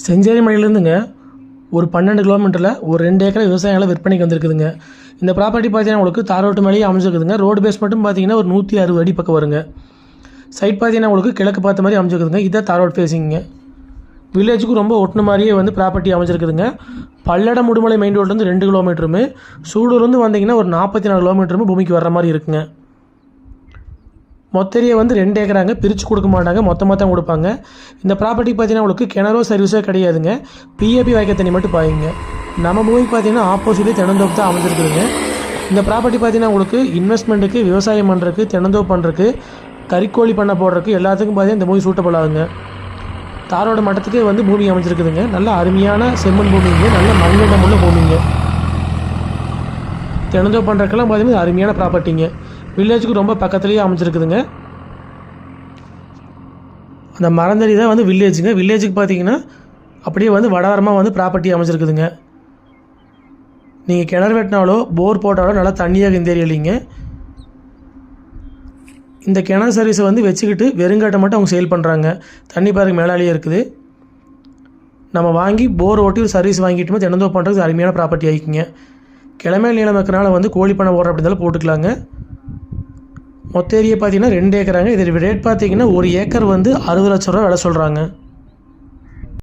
செஞ்சேரி மலையிலேருந்துங்க ஒரு 12 கிலோமீட்டரில் ஒரு 2 ஏக்கர் விவசாய நிலம் விற்பனைக்கு வந்திருக்குதுங்க. இந்த ப்ராப்பர்ட்டி பார்த்தீங்கன்னா உங்களுக்கு தார் ரோட்டு மேலேயே அமைஞ்சிருக்குதுங்க. ரோடு பேஸ் மட்டும் பார்த்தீங்கன்னா ஒரு 160 அடி பக்கம் வருங்க. சைட் பார்த்தீங்கன்னா உங்களுக்கு கிழக்கு பார்த்த மாதிரி அமைஞ்சிருக்குதுங்க. இதான் தார் ரோட் ஃபேஸிங்க. வில்லேஜுக்கு ரொம்ப ஒட்டின மாதிரியே வந்து ப்ராப்பர்ட்டி அமைஞ்சிருக்குதுங்க. பல்லடம் முடுமலை மெயின் ரோட்லேருந்து 2 கிலோமீட்டருமே, சூடூர்லேருந்து வந்தீங்கன்னா ஒரு 44 கிலோமீட்டருமே பூமிக்கு வர்ற மாதிரி இருக்குங்க. மொத்த ஏரியா வந்து 2 ஏக்கராங்க. பிரித்து கொடுக்க மாட்டாங்க, மொத்தமாக தான் கொடுப்பாங்க. இந்த ப்ராப்பர்ட்டி பார்த்தீங்கன்னா உங்களுக்கு கிணறோ சர்வீஸோ கிடையாதுங்க. பிஏபி வாய்க்க தண்ணி மட்டும் பாயுங்க. நம்ம பூமிக்கு பார்த்தீங்கன்னா ஆப்போசிட்லேயே தென்னந்தோப்பு தான் அமைஞ்சிருக்குதுங்க. இந்த ப்ராப்பர்ட்டி பார்த்தீங்கன்னா உங்களுக்கு இன்வெஸ்ட்மெண்ட்டுக்கு, விவசாயம் பண்ணுறதுக்கு, தென்னந்தோப்பு பண்ணுறதுக்கு, கறிக்கோழி பண்ண போடுறதுக்கு எல்லாத்துக்கும் பார்த்தீங்கன்னா இந்த பூமி சூட்டபிள் ஆகுங்க. தாரோட மட்டத்துக்கே வந்து பூமி அமைஞ்சிருக்குதுங்க. நல்ல அருமையான செம்மண் பூமிங்க, நல்ல மண்ணிடம் உள்ள பூமிங்க. தென்னந்தோப்பு பண்ணுறதுக்கெல்லாம் பார்த்தீங்கன்னா அருமையான ப்ராப்பர்ட்டிங்க. வில்லேஜுக்கு ரொம்ப பக்கத்துலேயே அமைஞ்சிருக்குதுங்க. அந்த மரந்தடி தான் வந்து வில்லேஜுங்க. வில்லேஜுக்கு பார்த்தீங்கன்னா அப்படியே வந்து வடவரமாக வந்து ப்ராப்பர்ட்டி அமைஞ்சிருக்குதுங்க. நீங்கள் கிணறு வெட்டினாலோ போர் போட்டாலோ நல்லா தண்ணியாக இந்த ஏரியாலிங்க. இந்த கிணறு சர்வீஸை வந்து வச்சுக்கிட்டு வெறுங்காட்டை மட்டும் அவங்க சேல் பண்ணுறாங்க. தண்ணி பாருங்க மேலாலேயே இருக்குது. நம்ம வாங்கி போர் ஓட்டி ஒரு சர்வீஸ் வாங்கிட்டுமே தென்னந்தோப்பு பண்ணுறதுக்கு அருமையான ப்ராப்பர்ட்டி ஆகிக்குங்க. கிழமையில் நீளம் வைக்கிறனால வந்து கோழி பண்ணை ஓடுற அப்படி இருந்தாலும் போட்டுக்கலாங்க. மொத்த ஏரியா பார்த்தீங்கன்னா 2 ஏக்கராங்க. இது ரேட் பார்த்தீங்கன்னா 1 ஏக்கர் வந்து 60 லட்ச ரூபா விலை சொல்கிறாங்க.